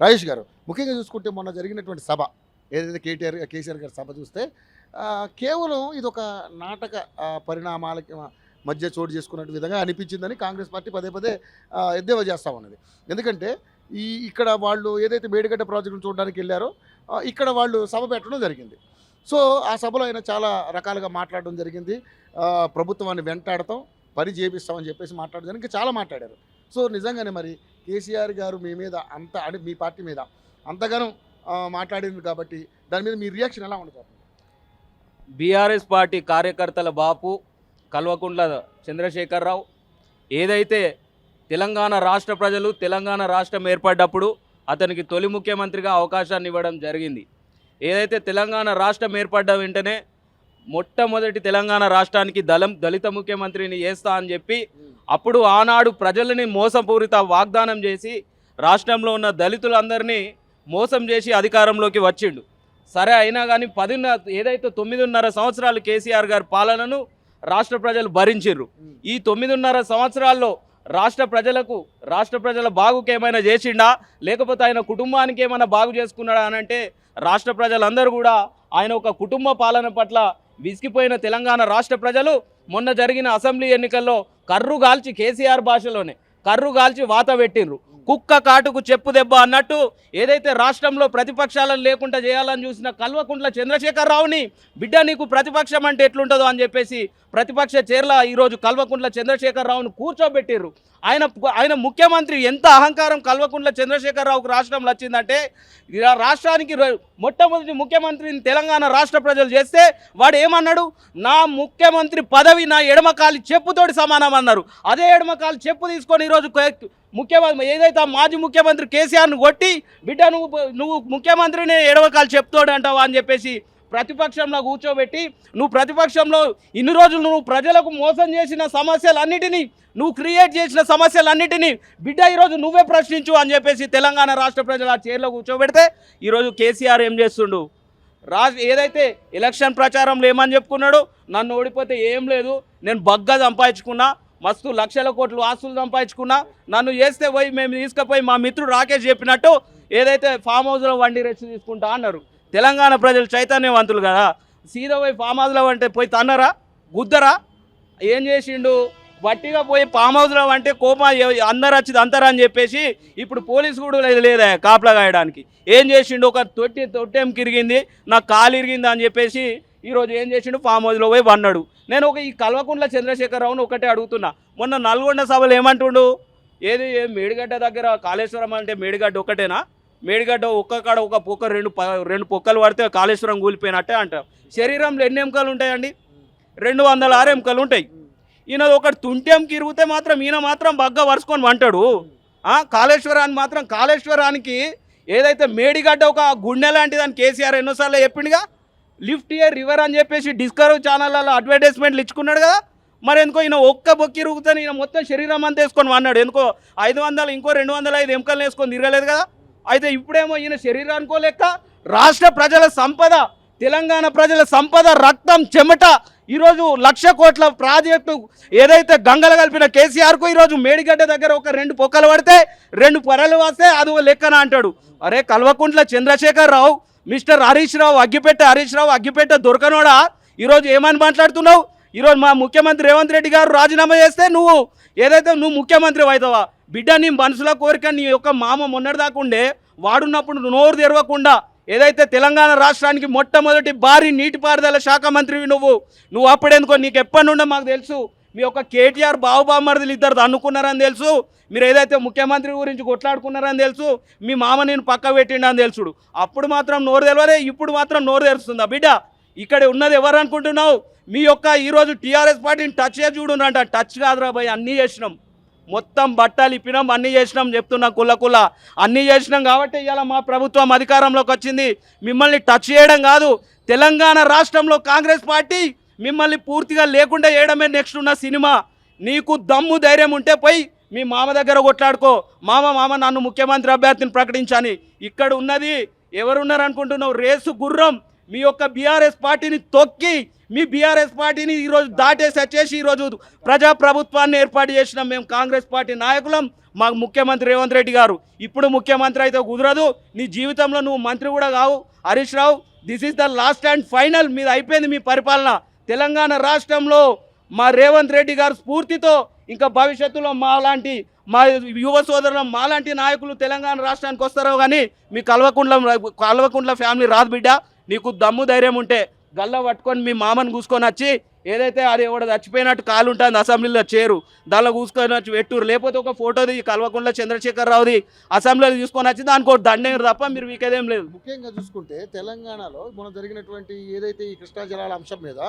రాజేష్ గారు, ముఖ్యంగా చూసుకుంటే మొన్న జరిగినటువంటి సభ ఏదైతే కేసీఆర్ గారి సభ చూస్తే కేవలం ఇదొక నాటక పరిణామాలకి మధ్య చోటు చేసుకున్నట్టు విధంగా అనిపించిందని కాంగ్రెస్ పార్టీ పదే పదే ఎద్దేవా చేస్తూ ఉన్నది. ఎందుకంటే ఇక్కడ వాళ్ళు ఏదైతే మేడిగడ్డ ప్రాజెక్టును చూడడానికి వెళ్ళారో ఇక్కడ వాళ్ళు సభ పెట్టడం జరిగింది. సో ఆ సభలో ఆయన చాలా రకాలుగా మాట్లాడడం జరిగింది. ప్రభుత్వాన్ని వెంటాడతాం, పని చేపిస్తామని చెప్పేసి మాట్లాడడం జరిగింది, చాలా మాట్లాడారు. సో నిజంగానే మరి కేసీఆర్ గారు మీ మీద అంత అంటే మీ పార్టీ మీద అంతగానో మాట్లాడింది కాబట్టి దాని మీద మీ రియాక్షన్ ఎలా ఉంటుంది? బీఆర్ఎస్ పార్టీ కార్యకర్తల బాపు కల్వకుంట్ల చంద్రశేఖరరావు ఏదైతే తెలంగాణ రాష్ట్ర ప్రజలు తెలంగాణ రాష్ట్రం ఏర్పడ్డప్పుడు అతనికి తొలి ముఖ్యమంత్రిగా అవకాశాన్ని ఇవ్వడం జరిగింది. ఏదైతే తెలంగాణ రాష్ట్రం ఏర్పడ్డ వెంటనే మొట్టమొదటి తెలంగాణ రాష్ట్రానికి దళిత ముఖ్యమంత్రిని చేస్తా అని చెప్పి అప్పుడు ఆనాడు ప్రజలని మోసపూరిత వాగ్దానం చేసి రాష్ట్రంలో ఉన్న దళితులందరినీ మోసం చేసి అధికారంలోకి వచ్చిండు. సరే అయినా కానీ ఏదైతే 9.5 సంవత్సరాలు కేసీఆర్ గారి పాలనను రాష్ట్ర ప్రజలు భరించిర్రు. ఈ 9.5 సంవత్సరాల్లో రాష్ట్ర ప్రజల బాగుకి ఏమైనా చేసిండా, లేకపోతే ఆయన కుటుంబానికి ఏమైనా బాగు చేసుకున్నాడా అని అంటే రాష్ట్ర ప్రజలందరూ కూడా ఆయన ఒక కుటుంబ పాలన పట్ల విసిగిపోయిన తెలంగాణ రాష్ట్ర ప్రజలు మొన్న జరిగిన అసెంబ్లీ ఎన్నికల్లో కర్రుగాల్చి కేసీఆర్ భాషలోనే కర్రుగాల్చి వాత పెట్టిండ్రు. కుక్క కాటుకు చెప్పు దెబ్బ అన్నట్టు ఏదైతే రాష్ట్రంలో ప్రతిపక్షాలను లేకుండా చేయాలని చూసిన కల్వకుంట్ల చంద్రశేఖరరావుని బిడ్డ నీకు ప్రతిపక్షం అంటే ఎట్లుంటుందో అని చెప్పేసి ప్రతిపక్ష చైర్ల ఈరోజు కల్వకుంట్ల చంద్రశేఖరరావును కూర్చోబెట్టిర్రు. ఆయన ముఖ్యమంత్రి ఎంత అహంకారం కల్వకుంట్ల చంద్రశేఖరరావుకు రాష్ట్రంలో వచ్చిందంటే రాష్ట్రానికి మొట్టమొదటి ముఖ్యమంత్రిని తెలంగాణ రాష్ట్ర ప్రజలు చేస్తే వాడు ఏమన్నాడు, నా ముఖ్యమంత్రి పదవి నా ఎడమకాలి చెప్పుతోటి సమానం అన్నారు. అదే ఎడమకాలి చెప్పు తీసుకొని ఈరోజు ముఖ్యమంత్రి ఏదైతే మాజీ ముఖ్యమంత్రి కేసీఆర్ను కొట్టి బిడ్డ నువ్వు ముఖ్యమంత్రిని ఎడమకాలు చెప్తోడు అంటావా అని చెప్పేసి ప్రతిపక్షంలో కూర్చోబెట్టి నువ్వు ప్రతిపక్షంలో ఇన్ని రోజులు నువ్వు ప్రజలకు మోసం చేసిన సమస్యలన్నిటినీ నువ్వు క్రియేట్ చేసిన సమస్యలన్నిటినీ బిడ్డ ఈరోజు నువ్వే ప్రశ్నించు అని చెప్పేసి తెలంగాణ రాష్ట్ర ప్రజలు ఆ చైర్లో కూర్చోబెడితే ఈరోజు కేసీఆర్ ఏం చేస్తుండు, ఏదైతే ఎలక్షన్ ప్రచారంలో ఏమని చెప్పుకున్నాడు, నన్ను ఓడిపోతే ఏం లేదు నేను బగ్గా సంపాదించుకున్నా, మస్తు లక్షల కోట్లు ఆస్తులు సంపాదించుకున్నా, నన్ను చేస్తే పోయి మేము తీసుకుపోయి మా మిత్రుడు రాకేష్ చెప్పినట్టు ఏదైతే ఫామ్ హౌస్లో వండి రెస్ట్ తీసుకుంటా అన్నారు. తెలంగాణ ప్రజలు చైతన్యవంతులు కదా, సీదా పోయి ఫామ్ హౌస్లో అంటే పోయి తన్నరా గుద్దరా, ఏం చేసిండు వట్టిగా పోయి ఫామ్ హౌస్లో అంటే కోపం అందరు వచ్చింది అంతరా అని చెప్పేసి ఇప్పుడు పోలీసు కూడా లేదా కాపలా కాయడానికి ఏం చేసిండు, ఒక తొట్టెం కిరిగింది నాకు కాలు ఇరిగింది అని చెప్పేసి ఈరోజు ఏం చేసిండు ఫామ్ హౌస్లో పోయి వన్నాడు. నేను ఈ కల్వకుంట్ల చంద్రశేఖరరావును ఒకటే అడుగుతున్నా, మొన్న నల్గొండ సభలు ఏమంటుండు, మేడిగడ్డ దగ్గర కాళేశ్వరం అంటే మేడిగడ్డ ఒకటేనా, మేడిగడ్డ ఒక్క కాడ ఒక పొక్క రెండు పొక్కలు పడితే కాళేశ్వరం కూలిపోయినట్టే అంటారు. శరీరంలో ఎన్ని ఎముకలు ఉంటాయండి? 206 ఎముకలు ఉంటాయి. ఈయన ఒకటి తుంటెం కిరిగితే మాత్రం ఈయన మాత్రం బగ్గా వరుసుకొని వంటాడు. కాళేశ్వరానికి ఏదైతే మేడిగడ్డ ఒక గుండె లాంటిది అని కేసీఆర్ ఎన్నోసార్లు చెప్పిండుగా, లిఫ్ట్ ఇయర్ రివర్ అని చెప్పేసి డిస్కవరీ ఛానళ్ళలో అడ్వర్టైజ్మెంట్లు ఇచ్చుకున్నాడు కదా. మరి ఎందుకో ఈయన ఒక్క బొక్కి రుగుతాను ఈయన మొత్తం శరీరం అంతా వేసుకొని అన్నాడు, ఎందుకో 500 ఇంకో 205 ఎముకలు వేసుకొని తిరగలేదు కదా. అయితే ఇప్పుడేమో ఈయన శరీరానికో లెక్క రాష్ట్ర ప్రజల సంపద, తెలంగాణ ప్రజల సంపద, రక్తం చెమట ఈరోజు 1,00,000 కోట్ల ప్రాజెక్టు ఏదైతే గంగలు కలిపిన కేసీఆర్కు ఈరోజు మేడిగడ్డ దగ్గర ఒక 2 పొక్కలు పడితే 2 పొరలు వస్తే అది లెక్కన అంటాడు. అరే కల్వకుంట్ల చంద్రశేఖరరావు, మిస్టర్ హరీష్ రావు అగ్గిపెట్ట దొరకనోడా ఈరోజు ఏమని మాట్లాడుతున్నావు? ఈరోజు మా ముఖ్యమంత్రి రేవంత్ రెడ్డి గారు రాజీనామా చేస్తే నువ్వు ముఖ్యమంత్రి అవుతావా? బిడ్డ నీ మనసులో కోరిక నీ యొక్క మామ మొన్నటిదాకుండే వాడున్నప్పుడు నోరు తెరవకుండా ఏదైతే తెలంగాణ రాష్ట్రానికి మొట్టమొదటి భారీ నీటిపారుదల శాఖ మంత్రివి నువ్వు అప్పుడెందుకో నీకు ఎప్పటి నుండో మాకు తెలుసు. మీ యొక్క కేటీఆర్ బావబామ్మర్దులు ఇద్దరు అనుకున్నారని తెలుసు, మీరు ఏదైతే ముఖ్యమంత్రి గురించి కొట్లాడుకున్నారని తెలుసు, మీ మామ నేను పక్క పెట్టిండని తెలుసుడు. అప్పుడు మాత్రం నోరు తెలవరే, ఇప్పుడు మాత్రం నోరు తెరుస్తుందా బిడ్డ? ఇక్కడ ఉన్నది ఎవరు అనుకుంటున్నావు? మీ యొక్క ఈరోజు టీఆర్ఎస్ పార్టీని టచ్ చేసి చూడునంట. టచ్ కాదురా భయ్, అన్నీ చేసినాం, మొత్తం బట్టలు ఇప్పినాం, అన్నీ చేసినాం చెప్తున్నా, కుల్ల అన్నీ చేసినాం కాబట్టి ఇవాళ మా ప్రభుత్వం అధికారంలోకి వచ్చింది. మిమ్మల్ని టచ్ చేయడం కాదు, తెలంగాణ రాష్ట్రంలో కాంగ్రెస్ పార్టీ మిమ్మల్ని పూర్తిగా లేకుండా చేయడమే నెక్స్ట్ ఉన్న సినిమా. నీకు దమ్ము ధైర్యం ఉంటే పోయి మీ మామ దగ్గర కొట్లాడుకో, మామ నన్ను ముఖ్యమంత్రి అభ్యర్థిని ప్రకటించని. ఇక్కడ ఉన్నది ఎవరున్నారు అనుకుంటున్నావు? రేసు గుర్రం. మీ యొక్క బీఆర్ఎస్ పార్టీని తొక్కి మీ బీఆర్ఎస్ పార్టీని ఈరోజు దాటేసి వచ్చేసి ఈరోజు ప్రజాప్రభుత్వాన్ని ఏర్పాటు చేసినాం మేము కాంగ్రెస్ పార్టీ నాయకులం. మాకు ముఖ్యమంత్రి రేవంత్ రెడ్డి గారు ఇప్పుడు ముఖ్యమంత్రి అయితే కుదరదు, నీ జీవితంలో నువ్వు మంత్రి కూడా కావు Harish Rao, this is the last and final, మీద అయిపోయింది మీ పరిపాలన. తెలంగాణ రాష్ట్రంలో మా రేవంత్ రెడ్డి గారు స్ఫూర్తితో ఇంకా భవిష్యత్తులో మా యువ సోదరులు మాలాంటి నాయకులు తెలంగాణ రాష్ట్రానికి వస్తారో కానీ మీ కల్వకుంట్ల ఫ్యామిలీ రాదు బిడ్డ. నీకు దమ్ము ధైర్యం ఉంటే గల్ల పట్టుకొని మీ మామని కూసుకొని వచ్చి ఏదైతే అది ఎవడ చచ్చిపోయినట్టు కాలు ఉంటుంది అసెంబ్లీలో చేరు దానిలో కూసుకొని వచ్చి వెట్టూరు, లేకపోతే ఒక ఫోటోది కల్వకుంట్ల చంద్రశేఖర్ రావుది అసెంబ్లీలో తీసుకొని వచ్చి దానికి ఒక దండేరు తప్ప మీరు వీకేదేం లేదు. ముఖ్యంగా చూసుకుంటే తెలంగాణలో మనం జరిగినటువంటి ఏదైతే ఈ కృష్ణా జలాల అంశం మీద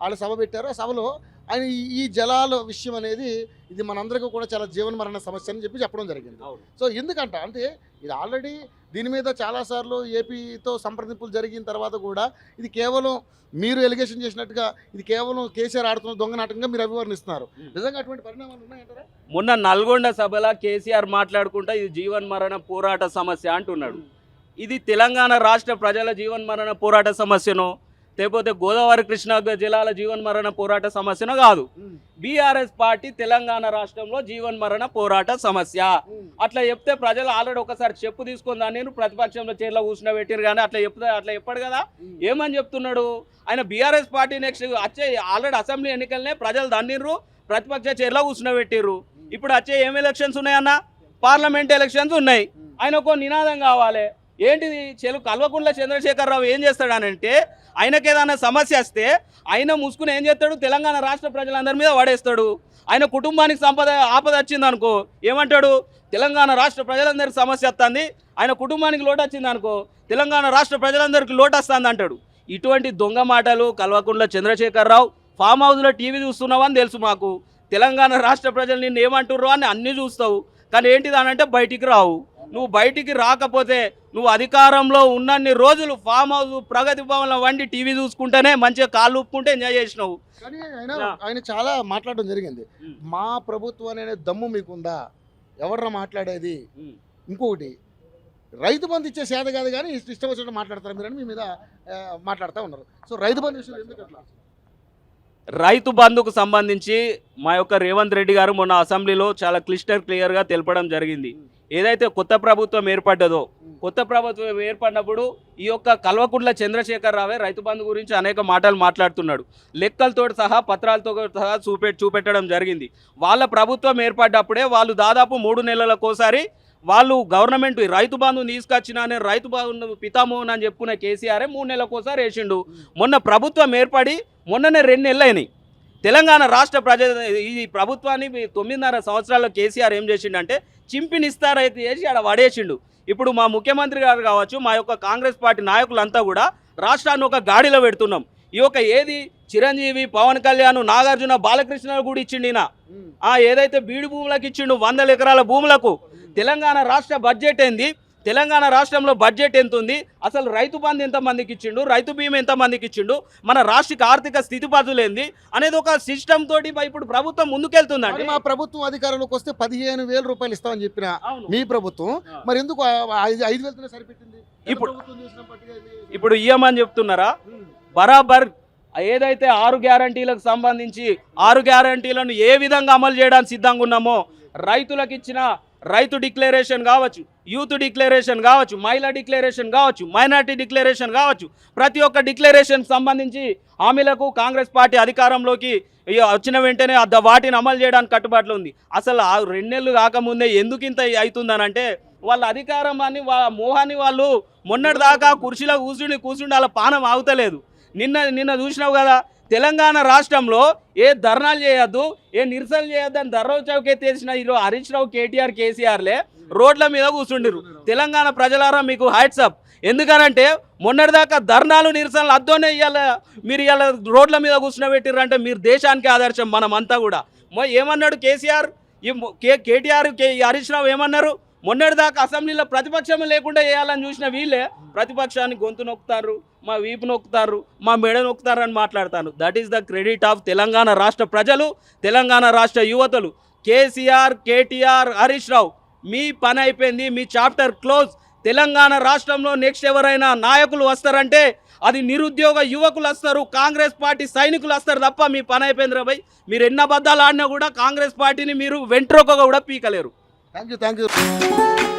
వాళ్ళు సభ పెట్టారో ఆ సభలో ఆయన ఈ జలాల విషయం అనేది ఇది మనందరికీ కూడా చాలా జీవనమరణ సమస్య అని చెప్పడం జరిగింది. సో ఎందుకంట అంటే ఇది ఆల్రెడీ దీని మీద చాలాసార్లు ఏపీతో సంప్రదింపులు జరిగిన తర్వాత కూడా ఇది కేవలం మీరు ఎలిగేషన్ చేసినట్టుగా ఇది కేవలం కేసీఆర్ ఆడుతున్న దొంగ నాటకంగా మీరు అభివర్ణిస్తున్నారు. నిజంగా అటువంటి పరిణామాలు ఉన్నాయంటారా? మొన్న నల్గొండ సభలో కేసీఆర్ మాట్లాడుకుంటా ఇది జీవన్మరణ పోరాట సమస్య అంటున్నాడు. ఇది తెలంగాణ రాష్ట్ర ప్రజల జీవన్మరణ పోరాట సమస్యను లేకపోతే గోదావరి కృష్ణా జిల్లాల జీవన్మరణ పోరాట సమస్యను కాదు, బీఆర్ఎస్ పార్టీ తెలంగాణ రాష్ట్రంలో జీవన్మరణ పోరాట సమస్య. అట్లా చెప్తే ప్రజలు ఆల్రెడీ ఒకసారి చెప్పు తీసుకుందా, నేను ప్రతిపక్షంలో చైర్లో కూర్చున్న పెట్టారు కానీ అట్లా చెప్పాడు కదా. ఏమని చెప్తున్నాడు ఆయన? బీఆర్ఎస్ పార్టీ నెక్స్ట్ వచ్చే ఆల్రెడీ అసెంబ్లీ ఎన్నికలనే ప్రజలు దండిర్రు, ప్రతిపక్ష చైర్లో కూర్చున్న పెట్టిర్రు. ఇప్పుడు వచ్చే ఏం ఎలక్షన్స్ ఉన్నాయన్న? పార్లమెంట్ ఎలక్షన్స్ ఉన్నాయి. ఆయన ఒక నినాదం కావాలి. ఏంటిది? కల్వకుంట్ల చంద్రశేఖర్ రావు ఏం చేస్తాడనంటే ఆయనకి ఏదైనా సమస్య వస్తే ఆయన ముసుకుని ఏం చేస్తాడు? తెలంగాణ రాష్ట్ర ప్రజలందరి మీద వాడేస్తాడు. ఆయన కుటుంబానికి ఆపద వచ్చింది అనుకో ఏమంటాడు? తెలంగాణ రాష్ట్ర ప్రజలందరికీ సమస్య వస్తుంది, ఆయన కుటుంబానికి లోటు వచ్చింది అనుకో తెలంగాణ రాష్ట్ర ప్రజలందరికీ లోటు వస్తుంది అంటాడు. ఇటువంటి దొంగ మాటలు కల్వకుంట్ల చంద్రశేఖర్ రావు ఫామ్ హౌస్లో టీవీ చూస్తున్నావని తెలుసు మాకు. తెలంగాణ రాష్ట్ర ప్రజలు నిన్ను ఏమంటుర్రో అని అన్నీ చూస్తావు, కానీ ఏంటిది అనంటే బయటికి రావు. నువ్వు బయటికి రాకపోతే నువ్వు అధికారంలో ఉన్నన్ని రోజులు ఫామ్ హౌస్ ప్రగతి భవన్ల వండి టీవీ చూసుకుంటేనే మంచిగా కాళ్ళు ఊపుకుంటే ఎంజాయ్ చేసినావు. కానీ ఆయన చాలా మాట్లాడడం జరిగింది. మా ప్రభుత్వం అనే దమ్ము మీకుందా? ఎవర్రా మాట్లాడేది? ఇంకొకటి రైతు బంధు ఇచ్చే సేద కాదు కానీ ఇష్టం వచ్చినట్టు మాట్లాడతారు మీరని మీ మీద మాట్లాడుతూ ఉన్నారు. సో రైతు బంధు విషయం ఎందుకు అట్లా? రైతు బంధుకు సంబంధించి మా యొక్క రేవంత్ రెడ్డి గారు మొన్న అసెంబ్లీలో చాలా క్లియర్గా తెలపడం జరిగింది. ఏదైతే కొత్త ప్రభుత్వం ఏర్పడ్డదో, కొత్త ప్రభుత్వం ఏర్పడినప్పుడు ఈ యొక్క కల్వకుంట్ల చంద్రశేఖర్ రావే రైతు బంధు గురించి అనేక మాటలు మాట్లాడుతున్నాడు. లెక్కలతో సహా పత్రాలతో సహా చూపెట్టడం జరిగింది. వాళ్ళ ప్రభుత్వం ఏర్పడ్డప్పుడే వాళ్ళు దాదాపు 3 నెలలకోసారి వాళ్ళు గవర్నమెంట్ రైతు బంధు తీసుకొచ్చినా రైతు బంధు పితామోహన్ అని చెప్పుకునే కేసీఆర్ 3 నెలలకోసారి వేసిండు. మొన్న ప్రభుత్వం ఏర్పడి మొన్ననే 2 నెలలు అయినాయి. తెలంగాణ రాష్ట్ర ఈ ప్రభుత్వాన్ని 9.5 సంవత్సరాల్లో కేసీఆర్ ఏం చేసిండంటే చింపినిస్తారైతే చేసి ఆడ వడేసిండు. ఇప్పుడు మా ముఖ్యమంత్రి గారు కావచ్చు, మా యొక్క కాంగ్రెస్ పార్టీ నాయకులంతా కూడా రాష్ట్రాన్ని ఒక గాడిలో పెడుతున్నాం. ఈ యొక్క ఏది చిరంజీవి, పవన్ కళ్యాణ్, నాగార్జున, బాలకృష్ణ కూడా ఇచ్చిండు ఈయన. ఏదైతే బీడు భూములకు ఇచ్చిండు 100 ఎకరాల భూములకు. తెలంగాణ రాష్ట్ర బడ్జెట్ ఏంది? తెలంగాణ రాష్ట్రంలో బడ్జెట్ ఎంత ఉంది? అసలు రైతు బంధు ఎంతమందికి ఇచ్చిండు? రైతు బీమా ఎంతమందికి ఇచ్చిండు? మన రాష్ట్ర ఆర్థిక స్థితిపతులు ఏంది అనేది ఒక సిస్టమ్ తోటి ఇప్పుడు ప్రభుత్వం ముందుకెళ్తుందండి. మా ప్రభుత్వం అధికారంలోకి వస్తే 15,000 రూపాయలు ఇస్తామని చెప్పిన మీ ప్రభుత్వం మరి ఎందుకు 5,000 సరిపెట్టింది? ఇప్పుడు ఇయ్యమని చెప్తున్నారా? బరాబర్ ఏదైతే 6 గ్యారంటీలకు సంబంధించి 6 గ్యారంటీలను ఏ విధంగా అమలు చేయడానికి సిద్ధంగా ఉన్నామో, రైతులకు ఇచ్చిన రైతు డిక్లరేషన్ కావచ్చు, యూత్ డిక్లరేషన్ కావచ్చు, మహిళా డిక్లరేషన్ కావచ్చు, మైనార్టీ డిక్లరేషన్ కావచ్చు, ప్రతి ఒక్క డిక్లరేషన్కి సంబంధించి హామీలకు కాంగ్రెస్ పార్టీ అధికారంలోకి వచ్చిన వెంటనే వాటిని అమలు చేయడానికి కట్టుబాట్లు ఉంది. అసలు 2 నెలలు కాకముందే ఎందుకు ఇంత అవుతుందనంటే వాళ్ళ అధికారాన్ని మోహాన్ని వాళ్ళు మొన్నటి దాకా కుర్చీలో కూర్చుండి వాళ్ళ పానం ఆగుతలేదు. నిన్న చూసినావు కదా, తెలంగాణ రాష్ట్రంలో ఏ ధర్నాలు చేయొద్దు, ఏ నిరసనలు చేయొద్దు అని ధర్నా చౌకే తెరిచిన ఈరోజు హరీష్ రావు, కేటీఆర్, కేసీఆర్లే రోడ్ల మీద కూర్చుండిరు. తెలంగాణ ప్రజలారా మీకు హ్యాట్సప్. ఎందుకనంటే మొన్నటిదాకా ధర్నాలు నిరసనలు అద్దోనే మీరు ఇవాళ రోడ్ల మీద కూర్చునబెట్టిర్రు అంటే మీరు దేశానికి ఆదర్శం. మనమంతా కూడా ఏమన్నాడు కేసీఆర్, కేటీఆర్, హరీష్ రావు ఏమన్నారు? మొన్నటిదాకా అసెంబ్లీలో ప్రతిపక్షం లేకుండా చేయాలని చూసిన వీళ్ళే ప్రతిపక్షాన్ని గొంతు నొక్కుతారు, మా వీపు నొక్కుతారు, మా మెడ నొక్కుతారు అని మాట్లాడతాను. That is the credit of Telangana రాష్ట్ర ప్రజలు, తెలంగాణ రాష్ట్ర యువతలు. కేసీఆర్, కేటీఆర్, హరీష్ రావు మీ పని అయిపోయింది, మీ చాప్టర్ క్లోజ్. తెలంగాణ రాష్ట్రంలో నెక్స్ట్ ఎవరైనా నాయకులు వస్తారంటే అది నిరుద్యోగ యువకులు వస్తారు, కాంగ్రెస్ పార్టీ సైనికులు వస్తారు తప్ప మీ పని అయిపోయిందిరా భయ్. మీరు ఎన్ని అబద్ధాలు ఆడినా కూడా కాంగ్రెస్ పార్టీని మీరు వెంట్రుకగా కూడా పీకలేరు. Thank you